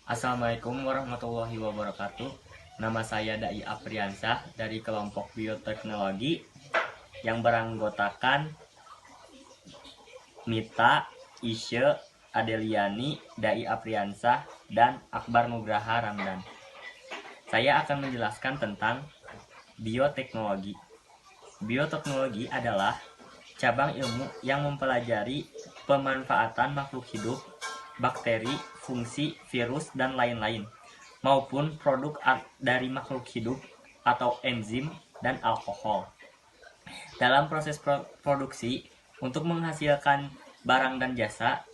Assalamualaikum warahmatullahi wabarakatuh. Nama saya Dai Apriansah dari kelompok bioteknologi yang beranggotakan Mita, Isye, Adeliani, Dai Apriansah, dan Akbar Nugraha Ramdan. Saya akan menjelaskan tentang bioteknologi. Bioteknologi adalah cabang ilmu yang mempelajari pemanfaatan makhluk hidup, bakteri, fungsi, virus, dan lain-lain, maupun produk dari makhluk hidup atau enzim dan alkohol. Dalam proses produksi, untuk menghasilkan barang dan jasa,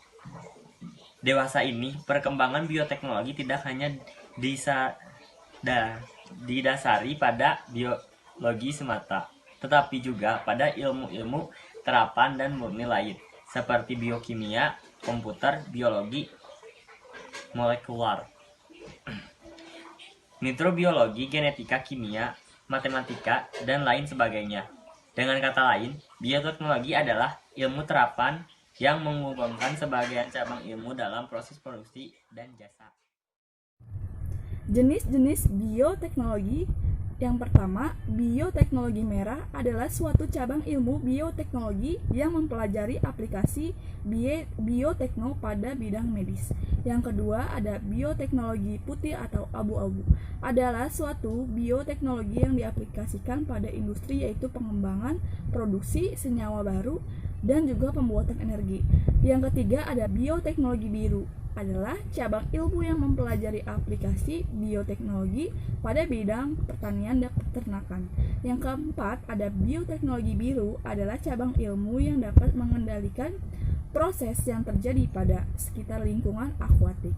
dewasa ini perkembangan bioteknologi tidak hanya didasari pada biologi semata, tetapi juga pada ilmu-ilmu terapan dan murni lain, seperti biokimia, komputer, biologi molekular, mikrobiologi, genetika, kimia, matematika, dan lain sebagainya. Dengan kata lain, bioteknologi adalah ilmu terapan yang menghubungkan sebagian cabang ilmu dalam proses produksi dan jasa. Jenis-jenis bioteknologi. Yang pertama, bioteknologi merah adalah suatu cabang ilmu bioteknologi yang mempelajari aplikasi biotekno pada bidang medis. Yang kedua, ada bioteknologi putih atau abu-abu. Adalah suatu bioteknologi yang diaplikasikan pada industri, yaitu pengembangan, produksi senyawa baru, dan juga pembuatan energi. Yang ketiga, ada bioteknologi biru. Adalah cabang ilmu yang mempelajari aplikasi bioteknologi pada bidang pertanian dan peternakan. Yang keempat, ada bioteknologi biru, adalah cabang ilmu yang dapat mengendalikan proses yang terjadi pada sekitar lingkungan akuatik.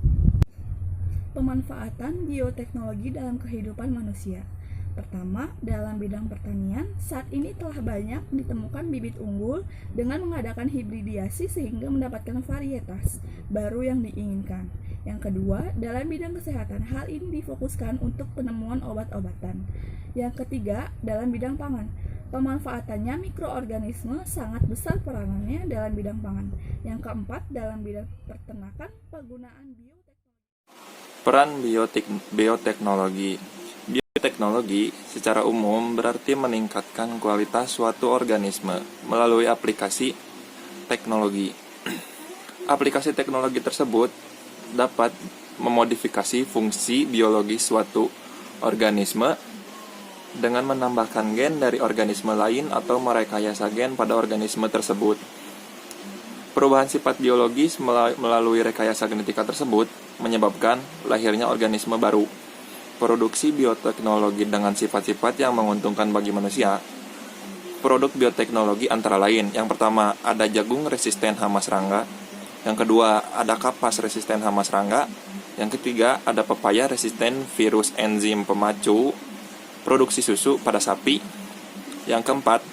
Pemanfaatan bioteknologi dalam kehidupan manusia. Pertama, dalam bidang pertanian, saat ini telah banyak ditemukan bibit unggul dengan mengadakan hibridasi sehingga mendapatkan varietas baru yang diinginkan. Yang kedua, dalam bidang kesehatan, hal ini difokuskan untuk penemuan obat-obatan. Yang ketiga, dalam bidang pangan, pemanfaatannya mikroorganisme sangat besar peranannya dalam bidang pangan. Yang keempat, dalam bidang peternakan, penggunaan bioteknologi. Peran bioteknologi. Bioteknologi secara umum berarti meningkatkan kualitas suatu organisme melalui aplikasi teknologi. Aplikasi teknologi tersebut dapat memodifikasi fungsi biologis suatu organisme dengan menambahkan gen dari organisme lain atau merekayasa gen pada organisme tersebut. Perubahan sifat biologis melalui rekayasa genetika tersebut menyebabkan lahirnya organisme baru. Produksi bioteknologi dengan sifat-sifat yang menguntungkan bagi manusia. Produk bioteknologi antara lain, yang pertama ada jagung resisten hama serangga, yang kedua ada kapas resisten hama serangga, yang ketiga ada pepaya resisten virus enzim pemacu produksi susu pada sapi, yang keempat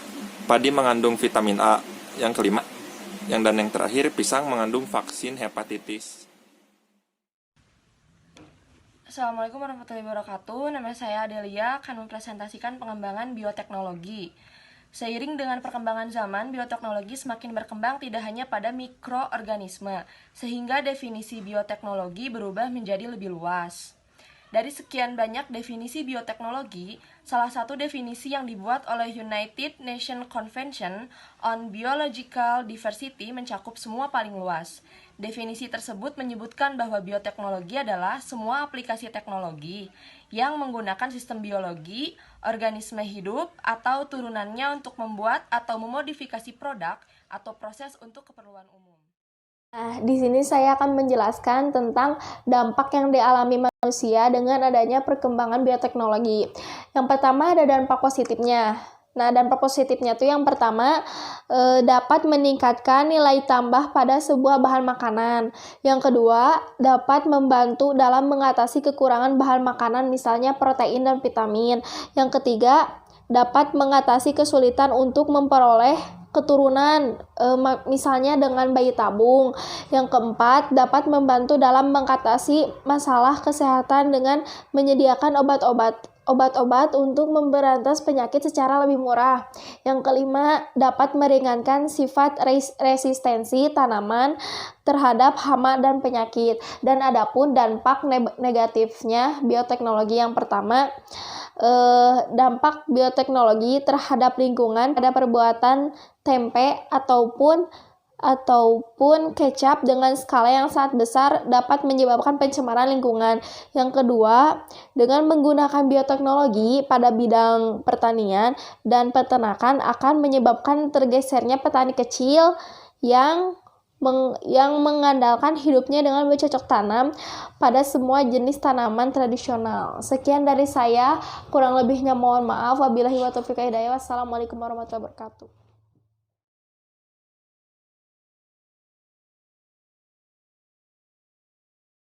padi mengandung vitamin A, yang kelima dan yang terakhir pisang mengandung vaksin hepatitis. Assalamualaikum warahmatullahi wabarakatuh. Nama saya Adelia akan mempresentasikan pengembangan bioteknologi. Seiring dengan perkembangan zaman, bioteknologi semakin berkembang tidak hanya pada mikroorganisme, sehingga definisi bioteknologi berubah menjadi lebih luas. Dari sekian banyak definisi bioteknologi, salah satu definisi yang dibuat oleh United Nations Convention on Biological Diversity mencakup semua paling luas. Definisi tersebut menyebutkan bahwa bioteknologi adalah semua aplikasi teknologi yang menggunakan sistem biologi, organisme hidup, atau turunannya untuk membuat atau memodifikasi produk atau proses untuk keperluan umum. Nah, di sini saya akan menjelaskan tentang dampak yang dialami manusia dengan adanya perkembangan bioteknologi. Yang pertama ada dampak positifnya. Nah, dampak positifnya itu yang pertama dapat meningkatkan nilai tambah pada sebuah bahan makanan. Yang kedua, dapat membantu dalam mengatasi kekurangan bahan makanan, misalnya protein dan vitamin. Yang ketiga, dapat mengatasi kesulitan untuk memperoleh keturunan, misalnya dengan bayi tabung. Yang keempat, dapat membantu dalam mengatasi masalah kesehatan dengan menyediakan obat-obat obat-obat untuk memberantas penyakit secara lebih murah. Yang kelima, dapat meringankan sifat resistensi tanaman terhadap hama dan penyakit. Dan adapun dampak negatifnya bioteknologi, yang pertama, dampak bioteknologi terhadap lingkungan pada perbuatan tempe ataupun kecap dengan skala yang sangat besar dapat menyebabkan pencemaran lingkungan. Yang kedua, dengan menggunakan bioteknologi pada bidang pertanian dan peternakan akan menyebabkan tergesernya petani kecil yang mengandalkan hidupnya dengan bercocok tanam pada semua jenis tanaman tradisional. Sekian dari saya, kurang lebihnya mohon maaf. Wabillahi wa taufiq hidayah. Wassalamualaikum warahmatullahi wabarakatuh.